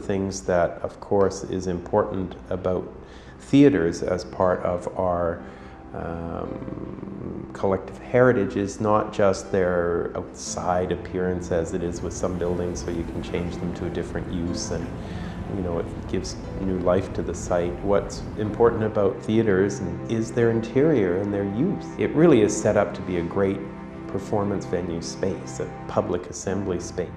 things that, of course, is important about theaters as part of our collective heritage is not just their outside appearance as it is with some buildings, so you can change them to a different use and it gives new life to the site. What's important about theaters is their interior and their use. It really is set up to be a great performance venue space, a public assembly space.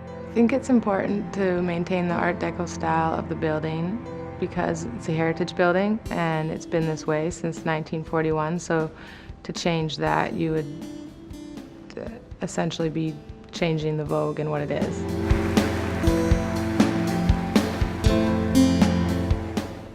I think it's important to maintain the Art Deco style of the building because it's a heritage building and it's been this way since 1941, so to change that you would essentially be changing the Vogue and what it is.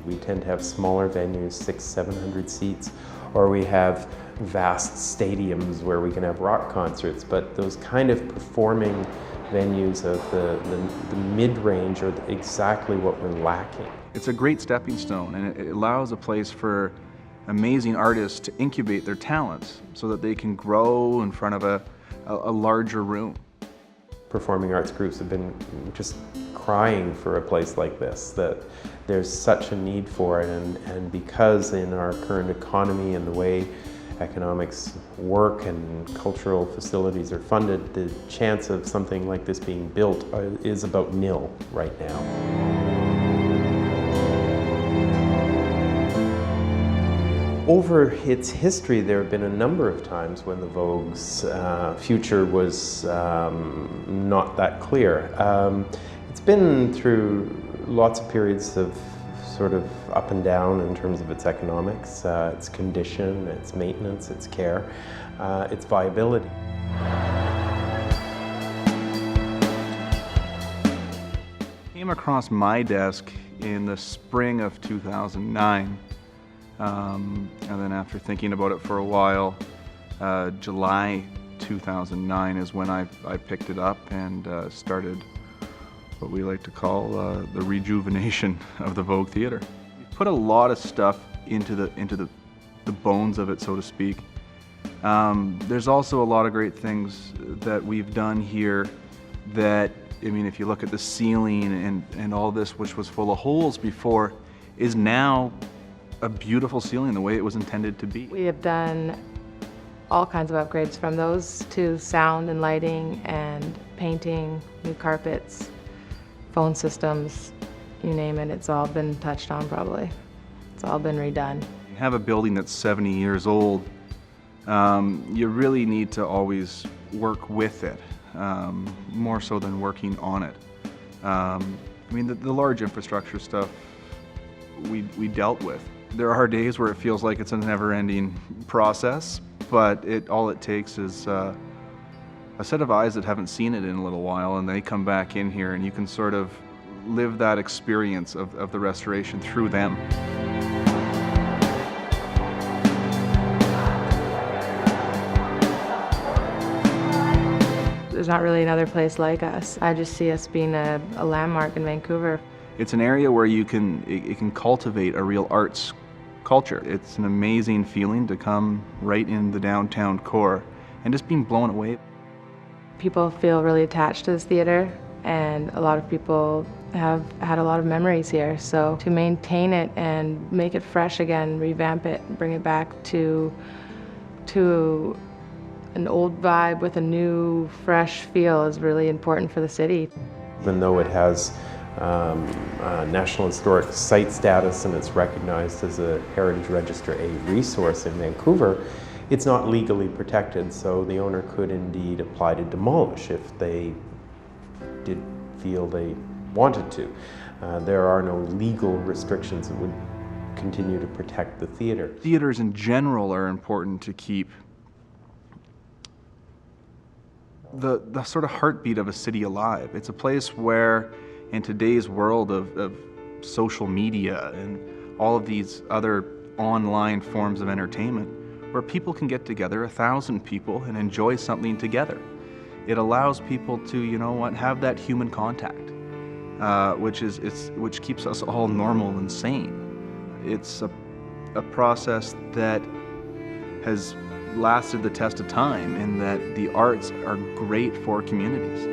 We tend to have smaller venues, 600-700 seats, or we have vast stadiums where we can have rock concerts, but those kind of performing venues of the mid-range are exactly what we're lacking. It's a great stepping stone, and it allows a place for amazing artists to incubate their talents so that they can grow in front of a larger room. Performing arts groups have been just crying for a place like this, that there's such a need for it, and because in our current economy and the way economics work and cultural facilities are funded, the chance of something like this being built is about nil right now. Over its history, there have been a number of times when the Vogue's future was not that clear. It's been through lots of periods of sort of up and down in terms of its economics, its condition, its maintenance, its care, its viability. Came across my desk in the spring of 2009, and then after thinking about it for a while, July 2009 is when I picked it up and started what we like to call the rejuvenation of the Vogue Theatre. We put a lot of stuff into the bones of it, so to speak. There's also a lot of great things that we've done here that, I mean, if you look at the ceiling and all this, which was full of holes before, is now a beautiful ceiling the way it was intended to be. We have done all kinds of upgrades, from those to sound and lighting and painting, new carpets, phone systems, you name it, it's all been touched on probably. It's all been redone. You have a building that's 70 years old, you really need to always work with it, more so than working on it. I mean, the large infrastructure stuff we dealt with. There are days where it feels like it's a never-ending process, but all it takes is a set of eyes that haven't seen it in a little while, and they come back in here and you can sort of live that experience of the restoration through them. There's not really another place like us. I just see us being a landmark in Vancouver. It's an area where it can cultivate a real arts culture. It's an amazing feeling to come right in the downtown core and just being blown away. People feel really attached to this theater, and a lot of people have had a lot of memories here. So to maintain it and make it fresh again, revamp it, bring it back to an old vibe with a new, fresh feel is really important for the city. Even though it has National Historic Site status and it's recognized as a Heritage Register A resource in Vancouver, it's not legally protected, so the owner could indeed apply to demolish if they did feel they wanted to. There are no legal restrictions that would continue to protect the theater. Theaters in general are important to keep the sort of heartbeat of a city alive. It's a place where, in today's world of social media and all of these other online forms of entertainment, where people can get together, 1,000 people, and enjoy something together. It allows people to, you know what, have that human contact, which keeps us all normal and sane. It's a process that has lasted the test of time, in that the arts are great for communities.